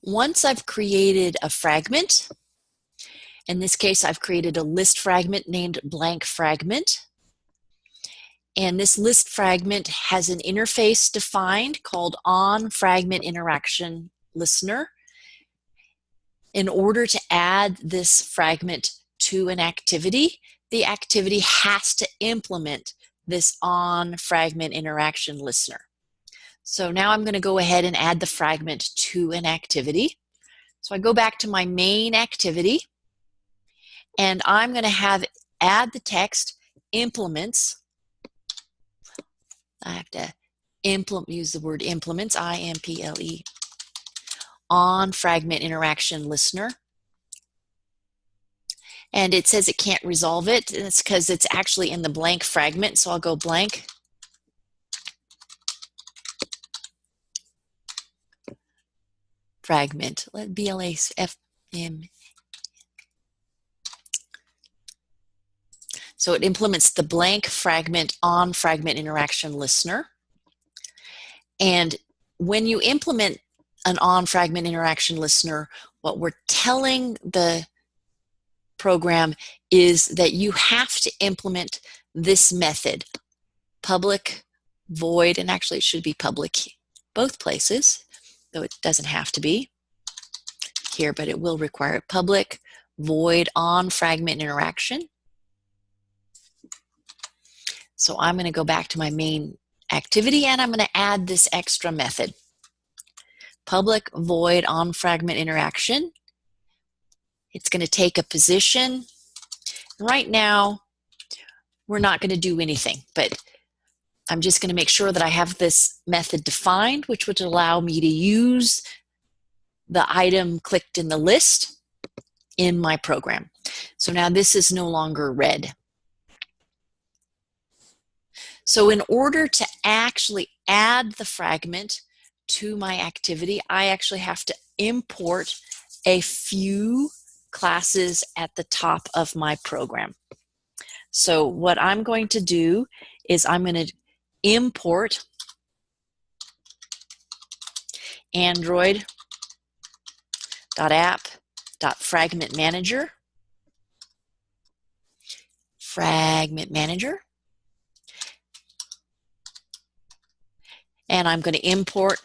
Once I've created a fragment, in this case I've created a list fragment named blank fragment, and this list fragment has an interface defined called onFragmentInteractionListener. In order to add this fragment to an activity, the activity has to implement this onFragmentInteractionListener. So now I'm going to go ahead and add the fragment to an activity. So I go back to my main activity, and I'm going to add the text implements. I have to use the word implements, I-M-P-L-E, on fragment interaction listener. And it says it can't resolve it, and it's because it's actually in the blank fragment, so I'll go blank fragment, B-L-A-F-M. So it implements the blank fragment on fragment interaction listener. And when you implement an on fragment interaction listener, what we're telling the program is that you have to implement this method, public void, and actually it should be public both places, though it doesn't have to be here, but it will require it, public void on fragment interaction. So I'm going to go back to my main activity, and I'm going to add this extra method, public void on fragment interaction. It's going to take a position. Right now, we're not going to do anything, but I'm just going to make sure that I have this method defined, which would allow me to use the item clicked in the list in my program. So now this is no longer red. So in order to actually add the fragment to my activity, I actually have to import a few classes at the top of my program. So what I'm going to do is I'm going to import Android.app.fragment manager, and I'm going to import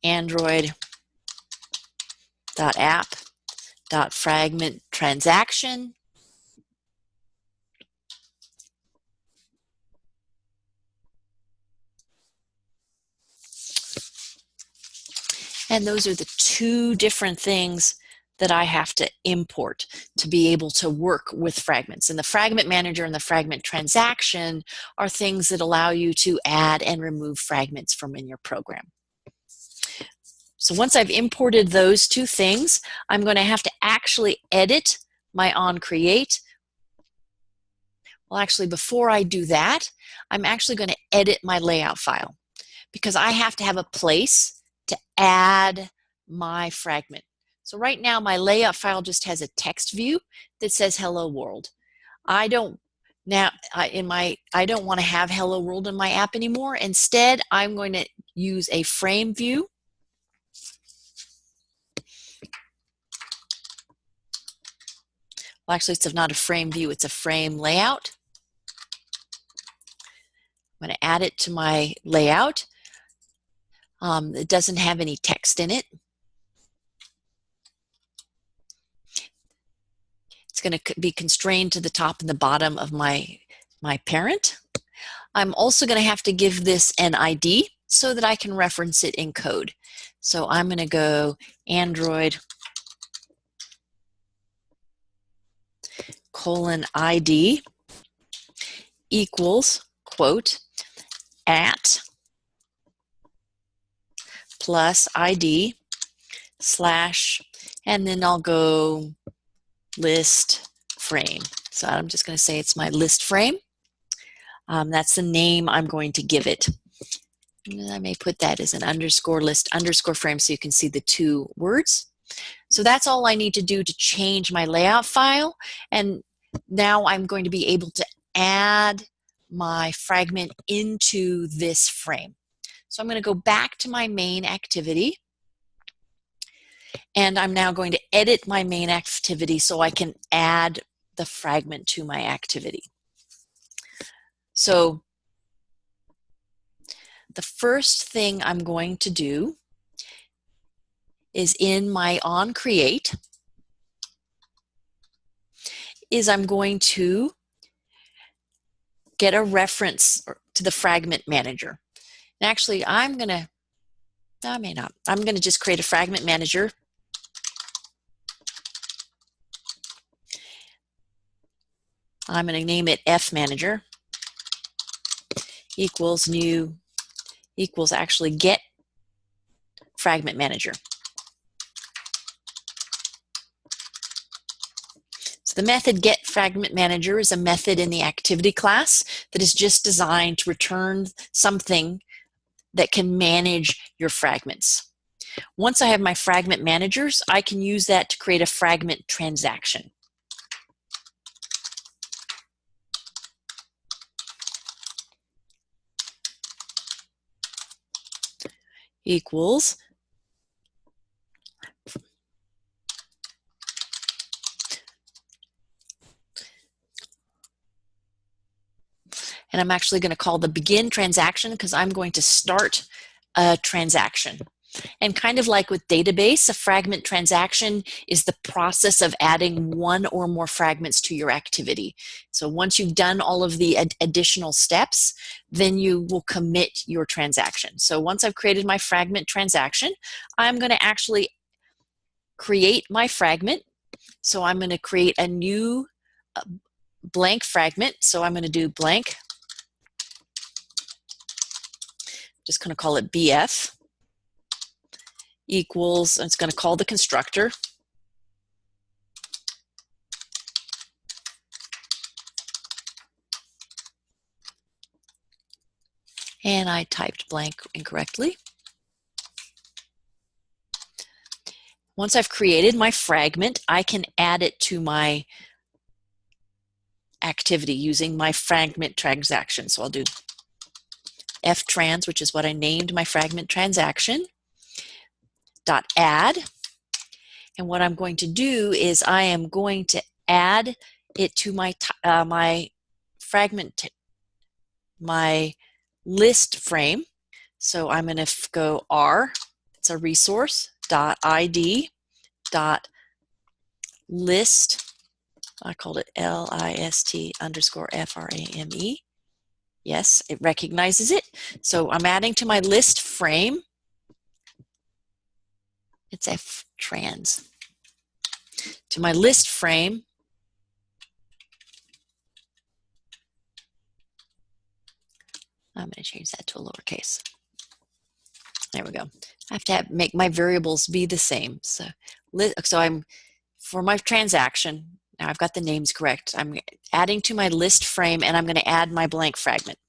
Android.app.fragment transaction, and those are the two different things that I have to import to be able to work with fragments. And the fragment manager and the fragment transaction are things that allow you to add and remove fragments from in your program. So once I've imported those two things, I'm going to have to actually edit my onCreate. Well, actually, before I do that, I'm actually going to edit my layout file, because I have to have a place to add my fragment. So right now, my layout file just has a text view that says "Hello World." I don't want to have "Hello World" in my app anymore. Instead, I'm going to use a frame view. Well, actually, it's not a frame view, it's a frame layout. I'm going to add it to my layout. It doesn't have any text in it. It's going to be constrained to the top and the bottom of my parent. I'm also going to have to give this an ID so that I can reference it in code. So I'm going to go Android:ID equals quote at plus ID slash, and then I'll go list frame. So I'm just going to say it's my list frame. That's the name I'm going to give it. And I may put that as an underscore list underscore frame so you can see the two words. So that's all I need to do to change my layout file. And now I'm going to be able to add my fragment into this frame. So I'm going to go back to my main activity. And I'm now going to edit my main activity so I can add the fragment to my activity. So the first thing I'm going to do is in my onCreate is I'm going to get a reference to the fragment manager. And actually, I may not. I'm going to just create a fragment manager. I'm going to name it F manager equals new equals actually get fragment manager. So the method get fragment manager is a method in the activity class that is just designed to return something that can manage your fragments. Once I have my fragment managers, I can use that to create a fragment transaction. Equals and I'm actually going to call the begin transaction because I'm going to start a transaction. And kind of like with database, a fragment transaction is the process of adding one or more fragments to your activity. So once you've done all of the additional steps, then you will commit your transaction. So once I've created my fragment transaction, I'm going to actually create my fragment. So I'm going to create a new blank fragment. So I'm going to do blank. Just going to call it BF equals, and it's going to call the constructor. And I typed blank incorrectly. Once I've created my fragment, I can add it to my activity using my fragment transaction. So I'll do ftrans, which is what I named my fragment transaction, dot add. And what I'm going to do is I am going to add it to my my fragment, my list frame. So I'm going to go R, it's a resource, dot ID, dot list, I called it LIST underscore FRAME. Yes, it recognizes it. So I'm adding to my list frame. It's ftrans. To my list frame, I'm going to change that to a lowercase. There we go. I have to make my variables be the same. So I'm, for my transaction, now I've got the names correct. I'm adding to my list frame and I'm going to add my blank fragment.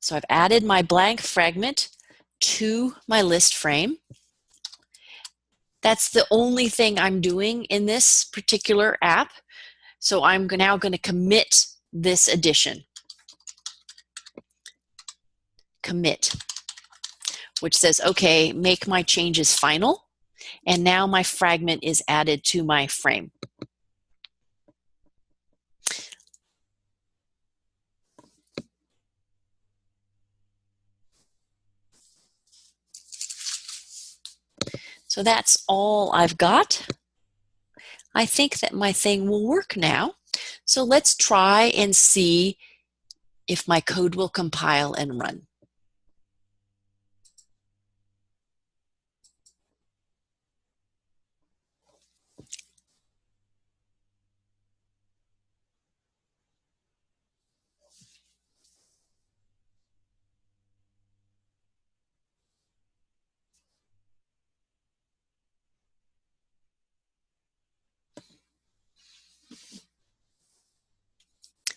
So I've added my blank fragment to my list frame. That's the only thing I'm doing in this particular app. So I'm now going to commit this addition. Commit, which says, okay, make my changes final. And now my fragment is added to my frame. So that's all I've got. I think that my thing will work now. So let's try and see if my code will compile and run.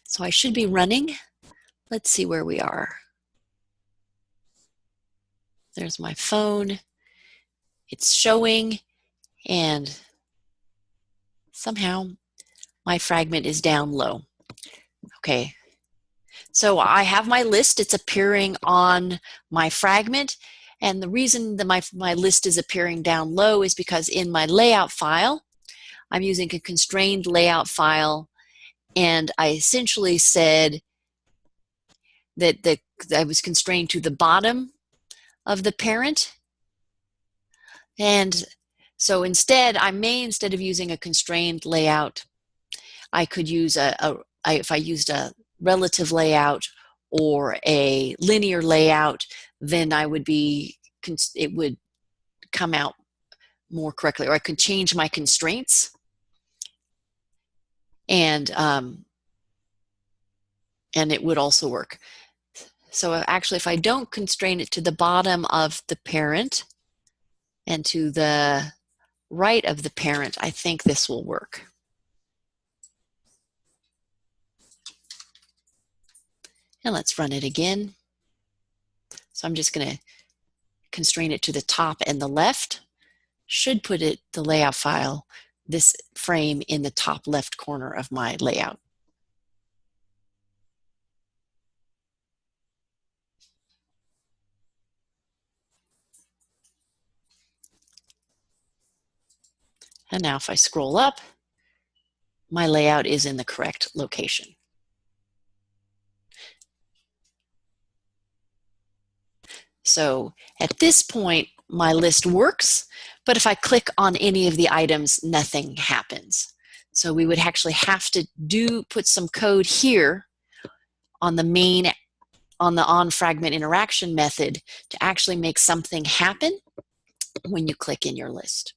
So I should be running. Let's see where we are. There's my phone. It's showing, and somehow my fragment is down low. Okay, So I have my list. It's appearing on my fragment. And the reason that my list is appearing down low is because in my layout file, I'm using a constrained layout file. And I essentially said that I was constrained to the bottom of the parent. And so instead of using a constrained layout, I could use if I used a relative layout or a linear layout, then it would come out more correctly, or I could change my constraints, and it would also work. So actually, if I don't constrain it to the bottom of the parent and to the right of the parent, I think this will work. And let's run it again. So I'm just going to constrain it to the top and the left. Should put the layout file, this frame, in the top left corner of my layout. And now if I scroll up, my layout is in the correct location. So at this point, my list works, but if I click on any of the items, nothing happens. So we would actually have to put some code here on the onFragment interaction method to actually make something happen when you click in your list.